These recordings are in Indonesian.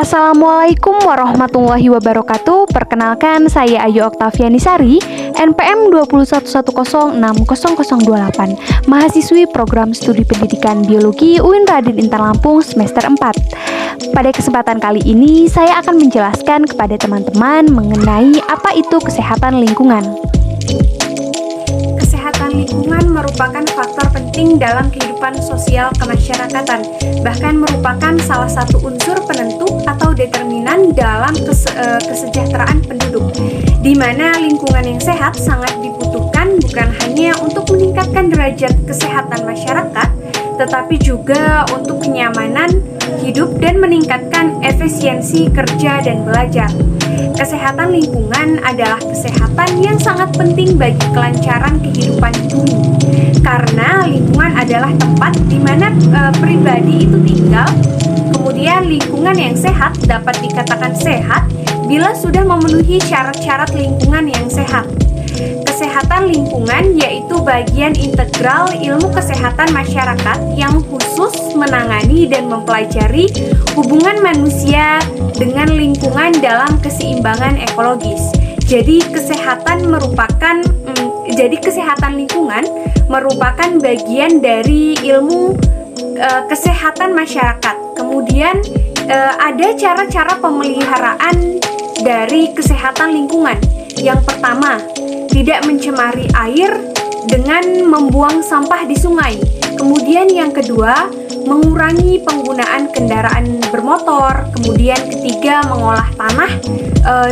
Assalamualaikum warahmatullahi wabarakatuh. Perkenalkan, saya Ayu Oktavianisari, NPM 21110600028, mahasiswi program studi pendidikan biologi UIN Raden Intan Lampung semester 4. Pada kesempatan kali ini, saya akan menjelaskan kepada teman-teman mengenai apa itu kesehatan lingkungan. Kesehatan lingkungan merupakan faktor penting dalam kehidupan sosial kemasyarakatan, bahkan merupakan salah satu unsur penentu atau determinan dalam kesejahteraan penduduk, di mana lingkungan yang sehat sangat dibutuhkan bukan hanya untuk meningkatkan derajat kesehatan masyarakat, tetapi juga untuk kenyamanan hidup dan meningkatkan efisiensi kerja dan belajar. Kesehatan lingkungan adalah kesehatan yang sangat penting bagi kelancaran kehidupan di bumi, karena lingkungan adalah tempat di mana pribadi itu tinggal. Kemudian lingkungan yang sehat dapat dikatakan sehat bila sudah memenuhi syarat-syarat lingkungan yang sehat. Kesehatan lingkungan yaitu bagian integral ilmu kesehatan masyarakat yang khusus menangani dan mempelajari hubungan manusia dengan lingkungan dalam keseimbangan ekologis. Jadi kesehatan lingkungan merupakan bagian dari ilmu kesehatan masyarakat. Kemudian ada cara-cara pemeliharaan dari kesehatan lingkungan. Yang pertama, tidak mencemari air dengan membuang sampah di sungai. Kemudian yang kedua, mengurangi penggunaan kendaraan bermotor. Kemudian ketiga, mengolah tanah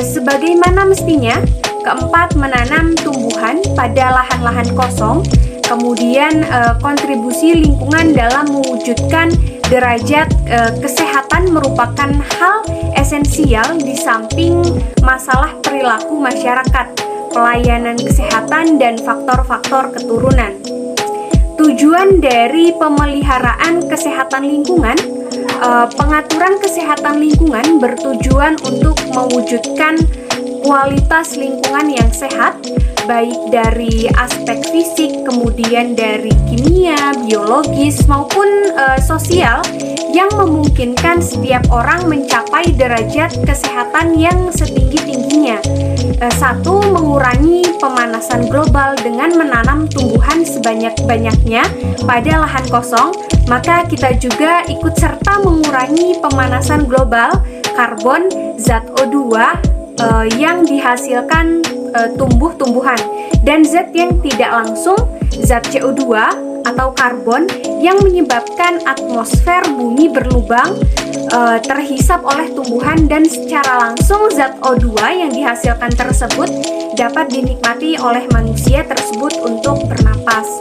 sebagaimana mestinya. Keempat, menanam tumbuhan pada lahan-lahan kosong. Kemudian kontribusi lingkungan dalam mewujudkan derajat kesehatan merupakan hal esensial di samping masalah perilaku masyarakat, pelayanan kesehatan, dan faktor-faktor keturunan. Tujuan dari pemeliharaan kesehatan lingkungan, pengaturan kesehatan lingkungan bertujuan untuk mewujudkan kualitas lingkungan yang sehat, baik dari aspek fisik, kemudian dari kimia, biologis, maupun sosial, yang memungkinkan setiap orang mencapai derajat kesehatan yang setinggi-tingginya. Satu, mengurangi pemanasan global dengan menanam tumbuhan sebanyak-banyaknya pada lahan kosong, maka kita juga ikut serta mengurangi pemanasan global, karbon, zat O2 yang dihasilkan tumbuh-tumbuhan, dan zat yang tidak langsung, zat CO2 atau karbon yang menyebabkan atmosfer bumi berlubang terhisap oleh tumbuhan, dan secara langsung zat O2 yang dihasilkan tersebut dapat dinikmati oleh manusia tersebut untuk bernapas.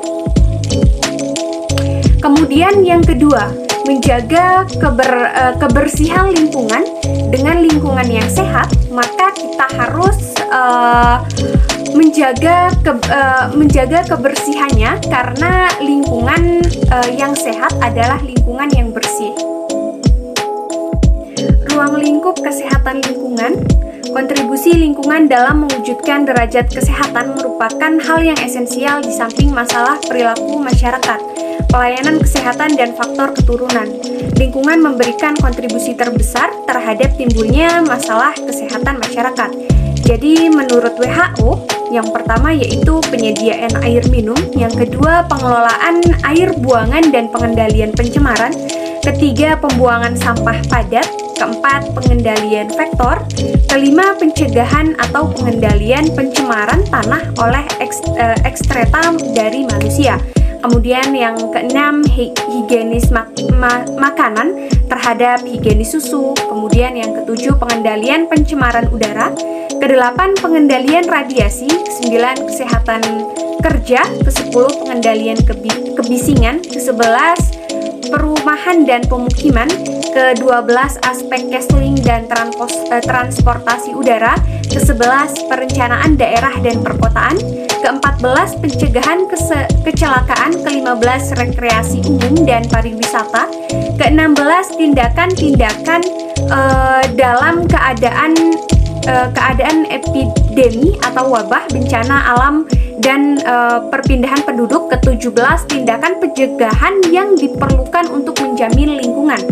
Kemudian yang kedua, menjaga kebersihan lingkungan. Dengan lingkungan yang sehat, maka kita harus menjaga kebersihannya, karena lingkungan yang sehat adalah lingkungan yang bersih. Ruang lingkup kesehatan lingkungan. Kontribusi lingkungan dalam mewujudkan derajat kesehatan merupakan hal yang esensial di samping masalah perilaku masyarakat, pelayanan kesehatan, dan faktor keturunan. Lingkungan memberikan kontribusi terbesar terhadap timbulnya masalah kesehatan masyarakat. Jadi menurut WHO, yang pertama yaitu penyediaan air minum, yang kedua pengelolaan air buangan dan pengendalian pencemaran, ketiga pembuangan sampah padat, keempat pengendalian vektor, kelima pencegahan atau pengendalian pencemaran tanah oleh ekstreta dari manusia. Kemudian yang keenam, higienis makanan terhadap higienis susu. Kemudian yang ketujuh, pengendalian pencemaran udara. Kedelapan, pengendalian radiasi. Kesembilan, kesehatan kerja. Kesepuluh, pengendalian kebisingan. Kesebelas, perumahan dan pemukiman. Ke-12, aspek casing dan transportasi udara. Ke-11, perencanaan daerah dan perkotaan. Ke-14, pencegahan kecelakaan. Ke-15, rekreasi umum dan pariwisata. Ke-16, tindakan-tindakan dalam keadaan epidemi atau wabah, bencana alam, dan perpindahan penduduk. Ke-17, tindakan pencegahan yang diperlukan untuk menjamin lingkungan.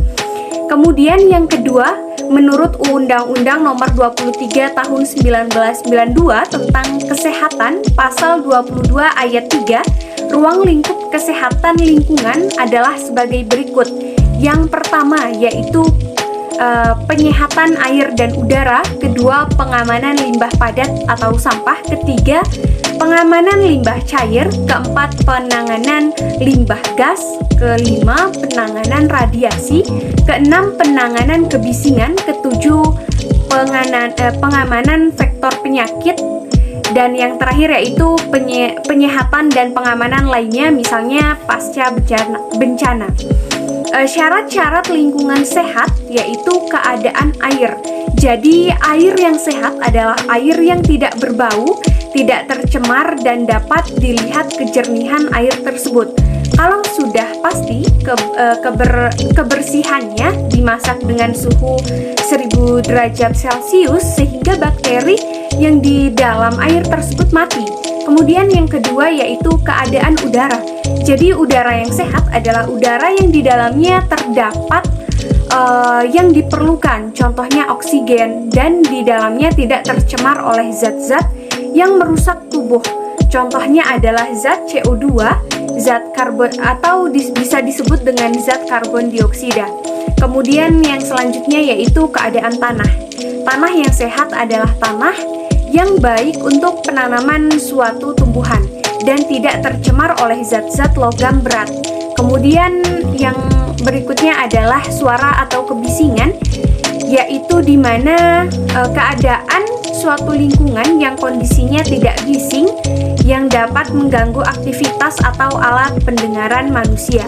Kemudian yang kedua, menurut Undang-Undang Nomor 23 Tahun 1992 tentang Kesehatan, Pasal 22 Ayat 3, ruang lingkup kesehatan lingkungan adalah sebagai berikut. Yang pertama yaitu penyehatan air dan udara, kedua pengamanan limbah padat atau sampah, ketiga pengamanan limbah cair, keempat penanganan limbah gas, kelima penanganan radiasi, keenam penanganan kebisingan, ketujuh pengamanan vektor penyakit, dan yang terakhir yaitu penyehatan dan pengamanan lainnya, misalnya pasca bencana. Syarat-syarat lingkungan sehat yaitu keadaan air. Jadi air yang sehat adalah air yang tidak berbau, tidak tercemar, dan dapat dilihat kejernihan air tersebut. Kalau sudah pasti kebersihannya dimasak dengan suhu 1000 derajat Celcius sehingga bakteri yang di dalam air tersebut mati. Kemudian yang kedua yaitu keadaan udara. Jadi udara yang sehat adalah udara yang di dalamnya terdapat yang diperlukan, contohnya oksigen, dan di dalamnya tidak tercemar oleh zat-zat yang merusak tubuh. Contohnya adalah zat CO2, zat karbon, atau bisa disebut dengan zat karbon dioksida. Kemudian yang selanjutnya yaitu keadaan tanah. Tanah yang sehat adalah tanah yang baik untuk penanaman suatu tumbuhan dan tidak tercemar oleh zat-zat logam berat. Kemudian yang berikutnya adalah suara atau kebisingan, yaitu di mana keadaan suatu lingkungan yang kondisinya tidak bising yang dapat mengganggu aktivitas atau alat pendengaran manusia.